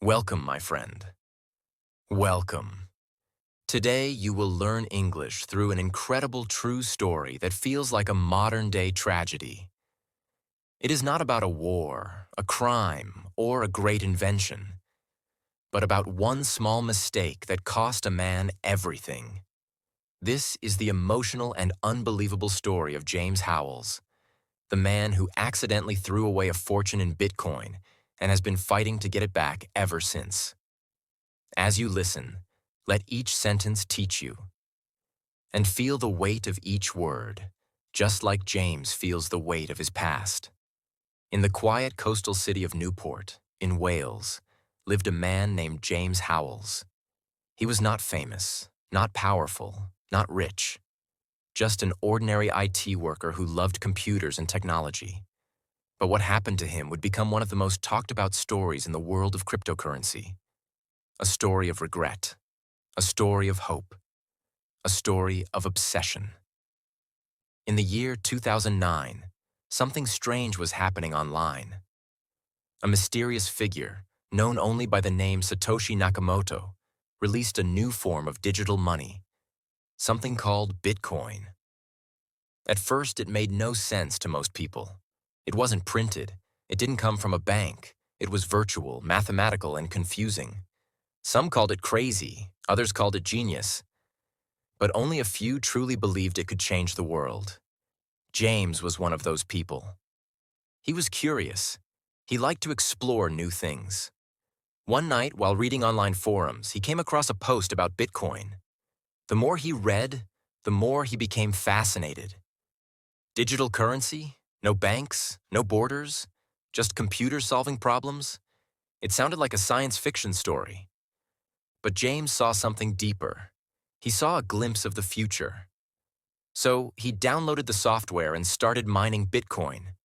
Welcome, my friend. Welcome. Today, you will learn English through an incredible true story that feels like a modern-day tragedy. It is not about a war, a crime, or a great invention, but about one small mistake that cost a man everything. This is the emotional and unbelievable story of James Howells, the man who accidentally threw away a fortune in Bitcoin and has been fighting to get it back ever since. As you listen, let each sentence teach you, and feel the weight of each word, just like James feels the weight of his past. In the quiet coastal city of Newport, in Wales, lived a man named James Howells. He was not famous, not powerful, not rich, just an ordinary IT worker who loved computers and technology. But what happened to him would become one of the most talked about stories in the world of cryptocurrency. A story of regret, a story of hope, a story of obsession. In the year 2009, something strange was happening online. A mysterious figure, known only by the name Satoshi Nakamoto, released a new form of digital money, something called Bitcoin. At first, it made no sense to most people. It wasn't printed. It didn't come from a bank. It was virtual, mathematical, and confusing. Some called it crazy, others called it genius. But only a few truly believed it could change the world. James was one of those people. He was curious. He liked to explore new things. One night, while reading online forums, he came across a post about Bitcoin. The more he read, the more he became fascinated. Digital currency? No banks? No borders? Just computers solving problems? It sounded like a science fiction story. But James saw something deeper. He saw a glimpse of the future. So he downloaded the software and started mining Bitcoin.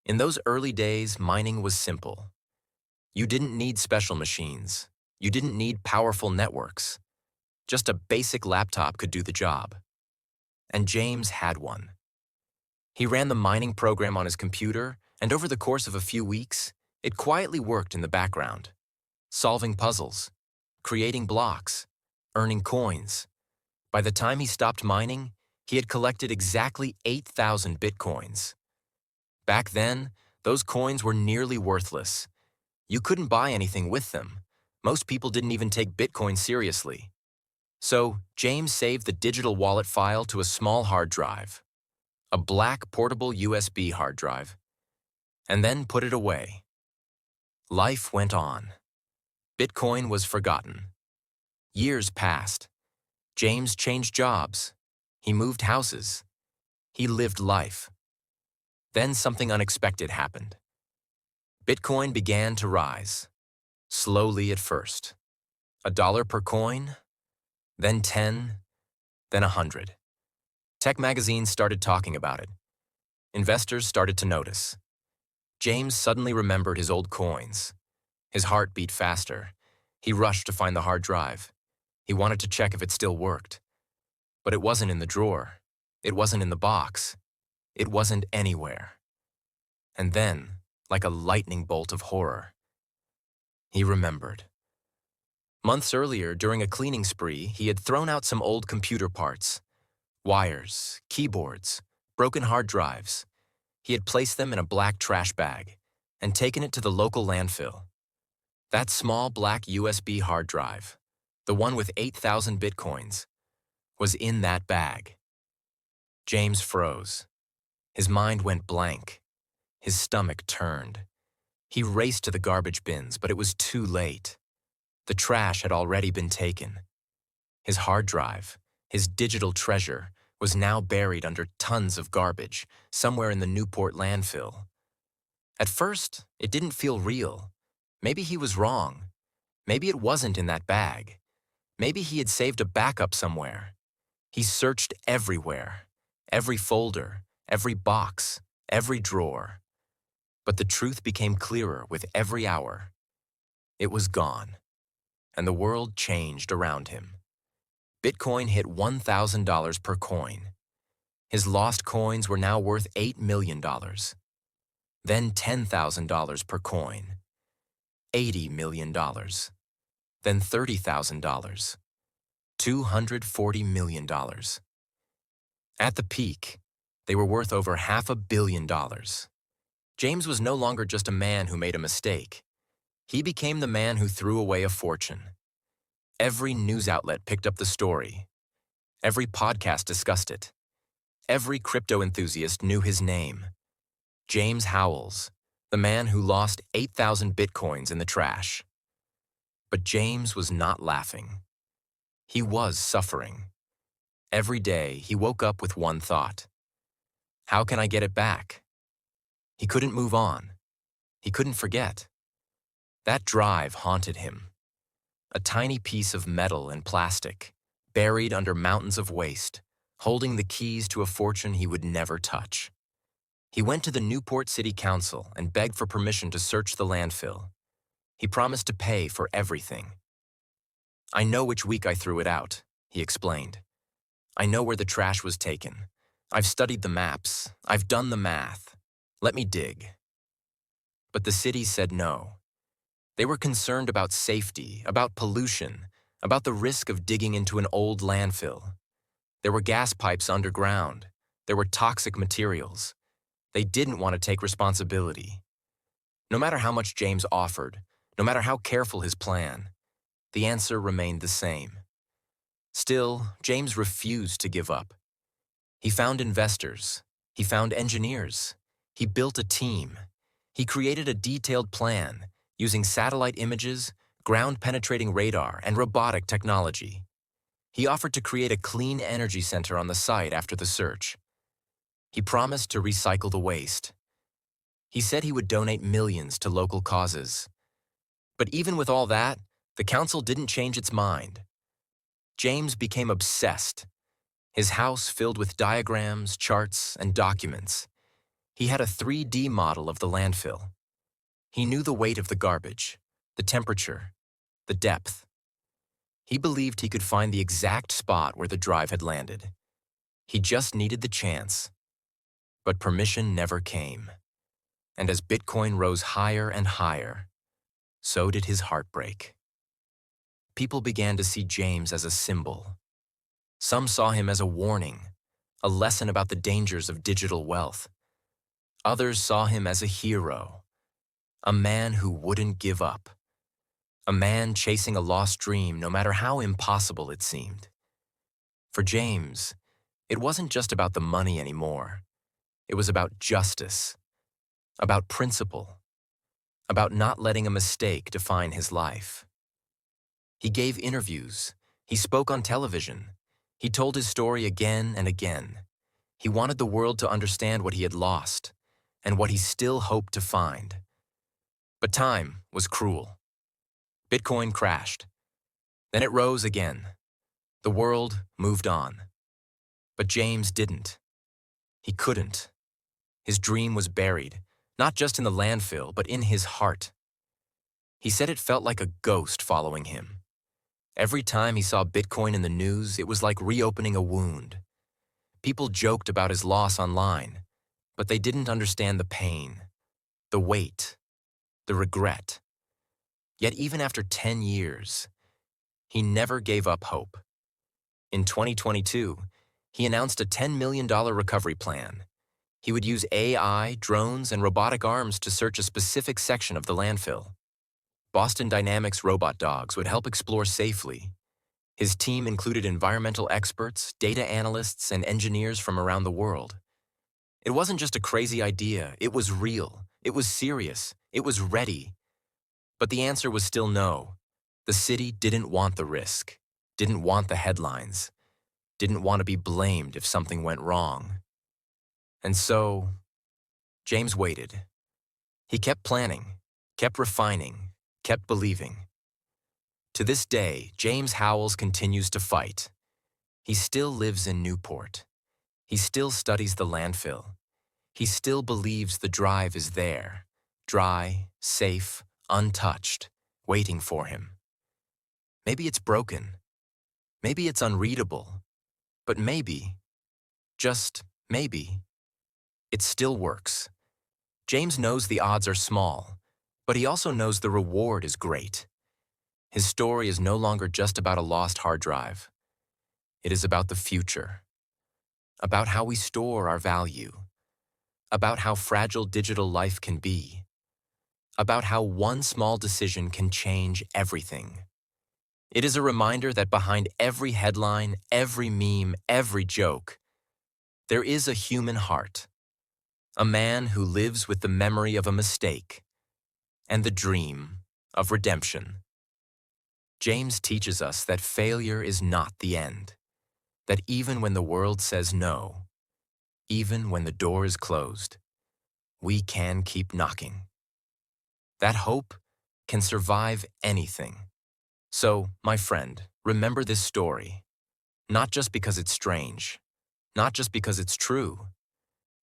In those early days, mining was simple. You didn't need special machines. You didn't need powerful networks. Just a basic laptop could do the job. And James had one. He ran the mining program on his computer, and over the course of a few weeks, it quietly worked in the background, solving puzzles, creating blocks, earning coins. By the time he stopped mining, he had collected exactly 8,000 bitcoins. Back then, those coins were nearly worthless. You couldn't buy anything with them. Most people didn't even take Bitcoin seriously. So, James saved the digital wallet file to a small hard drive, a black portable USB hard drive, and then put it away. Life went on. Bitcoin was forgotten. Years passed. James changed jobs. He moved houses. He lived life. Then something unexpected happened. Bitcoin began to rise, slowly at first. $1 per coin, then 10, then 100. Tech magazines started talking about it. Investors started to notice. James suddenly remembered his old coins. His heart beat faster. He rushed to find the hard drive. He wanted to check if it still worked. But it wasn't in the drawer. It wasn't in the box. It wasn't anywhere. And then, like a lightning bolt of horror, he remembered. Months earlier, during a cleaning spree, he had thrown out some old computer parts. Wires, keyboards, broken hard drives. He had placed them in a black trash bag and taken it to the local landfill. That small black USB hard drive, the one with 8,000 bitcoins, was in that bag. James froze. His mind went blank. His stomach turned. He raced to the garbage bins, but it was too late. The trash had already been taken. His hard drive, his digital treasure, was now buried under tons of garbage, somewhere in the Newport landfill. At first, it didn't feel real. Maybe he was wrong. Maybe it wasn't in that bag. Maybe he had saved a backup somewhere. He searched everywhere, every folder, every box, every drawer. But the truth became clearer with every hour. It was gone, and the world changed around him. Bitcoin hit $1,000 per coin. His lost coins were now worth $8 million. Then $10,000 per coin. $80 million, then $30,000, $240 million. At the peak, they were worth over $500 million. James was no longer just a man who made a mistake. He became the man who threw away a fortune. Every news outlet picked up the story. Every podcast discussed it. Every crypto enthusiast knew his name. James Howells, the man who lost 8,000 bitcoins in the trash. But James was not laughing. He was suffering. Every day, he woke up with one thought. How can I get it back? He couldn't move on. He couldn't forget. That drive haunted him. A tiny piece of metal and plastic, buried under mountains of waste, holding the keys to a fortune he would never touch. He went to the Newport City Council and begged for permission to search the landfill. He promised to pay for everything. I know which week I threw it out, he explained. I know where the trash was taken. I've studied the maps. I've done the math. Let me dig. But the city said no. They were concerned about safety, about pollution, about the risk of digging into an old landfill. There were gas pipes underground. There were toxic materials. They didn't want to take responsibility. No matter how much James offered, no matter how careful his plan, the answer remained the same. Still, James refused to give up. He found investors. He found engineers. He built a team. He created a detailed plan using satellite images, ground-penetrating radar, and robotic technology. He offered to create a clean energy center on the site after the search. He promised to recycle the waste. He said he would donate millions to local causes. But even with all that, the council didn't change its mind. James became obsessed. His house filled with diagrams, charts, and documents. He had a 3D model of the landfill. He knew the weight of the garbage, the temperature, the depth. He believed he could find the exact spot where the drive had landed. He just needed the chance. But permission never came. And as Bitcoin rose higher and higher, so did his heartbreak. People began to see James as a symbol. Some saw him as a warning, a lesson about the dangers of digital wealth. Others saw him as a hero, a man who wouldn't give up, a man chasing a lost dream no matter how impossible it seemed. For James, it wasn't just about the money anymore. It was about justice, about principle, about not letting a mistake define his life. He gave interviews. He spoke on television. He told his story again and again. He wanted the world to understand what he had lost and what he still hoped to find. But time was cruel. Bitcoin crashed. Then it rose again. The world moved on. But James didn't. He couldn't. His dream was buried, not just in the landfill, but in his heart. He said it felt like a ghost following him. Every time he saw Bitcoin in the news, it was like reopening a wound. People joked about his loss online, but they didn't understand the pain, the weight, the regret. Yet even after 10 years, he never gave up hope. In 2022, he announced a $10 million recovery plan. He would use AI, drones, and robotic arms to search a specific section of the landfill. Boston Dynamics robot dogs would help explore safely. His team included environmental experts, data analysts, and engineers from around the world. It wasn't just a crazy idea, it was real, it was serious, it was ready. But the answer was still no. The city didn't want the risk, didn't want the headlines, didn't want to be blamed if something went wrong. And so, James waited. He kept planning, kept refining, kept believing. To this day, James Howells continues to fight. He still lives in Newport. He still studies the landfill. He still believes the drive is there, dry, safe, untouched, waiting for him. Maybe it's broken. Maybe it's unreadable. But maybe, just maybe, it still works. James knows the odds are small, But he also knows the reward is great. His story is no longer just about a lost hard drive. It is about the future, about how we store our value, about how fragile digital life can be, about how one small decision can change everything. It is a reminder that behind every headline, every meme, every joke, there is a human heart, a man who lives with the memory of a mistake and the dream of redemption. James teaches us that failure is not the end, that even when the world says no, even when the door is closed, we can keep knocking. That hope can survive anything. So, my friend, remember this story, not just because it's strange, not just because it's true,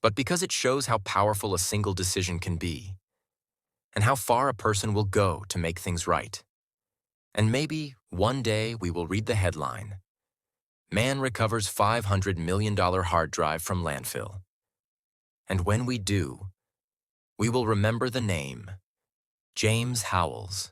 but because it shows how powerful a single decision can be, and how far a person will go to make things right. And maybe one day we will read the headline, "Man recovers $500 million hard drive from landfill." And when we do, we will remember the name, James Howells.